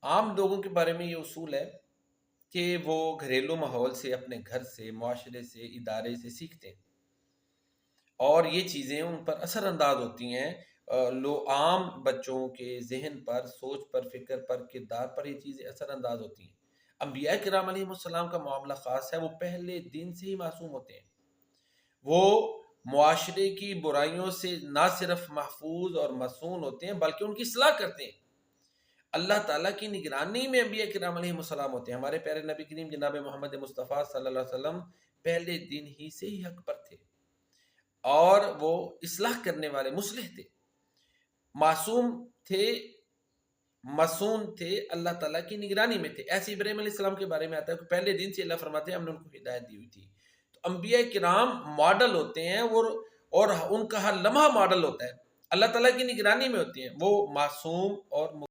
عام لوگوں کے بارے میں یہ اصول ہے کہ وہ گھریلو ماحول سے، اپنے گھر سے، معاشرے سے، ادارے سے سیکھتے ہیں، اور یہ چیزیں ان پر اثر انداز ہوتی ہیں۔ لو عام بچوں کے ذہن پر، سوچ پر، فکر پر، کردار پر یہ چیزیں اثر انداز ہوتی ہیں۔ انبیاء کرام علیہ السلام کا معاملہ خاص ہے، وہ پہلے دن سے ہی معصوم ہوتے ہیں۔ وہ معاشرے کی برائیوں سے نہ صرف محفوظ اور مصون ہوتے ہیں بلکہ ان کی اصلاح کرتے ہیں۔ اللہ تعالیٰ کی نگرانی میں انبیاء کرام علیہ السلام ہوتے ہیں۔ ہمارے پیارے نبی کریم جناب محمد مصطفیٰ صلی اللہ علیہ وسلم پہلے دن ہی سے ہی حق پر تھے، اور وہ اصلاح کرنے والے مصلح تھے، معصوم تھے، مسون تھے، اللہ تعالیٰ کی نگرانی میں تھے۔ ایسے ابراہیم علیہ السلام کے بارے میں آتا ہے کہ پہلے دن سے اللہ فرماتے ہیں ہم نے ان کو ہدایت دی ہوئی تھی۔ تو انبیاء کرام ماڈل ہوتے ہیں، اور ان کا ہر لمحہ ماڈل ہوتا ہے، اللہ تعالیٰ کی نگرانی میں ہوتے ہیں، وہ معصوم اور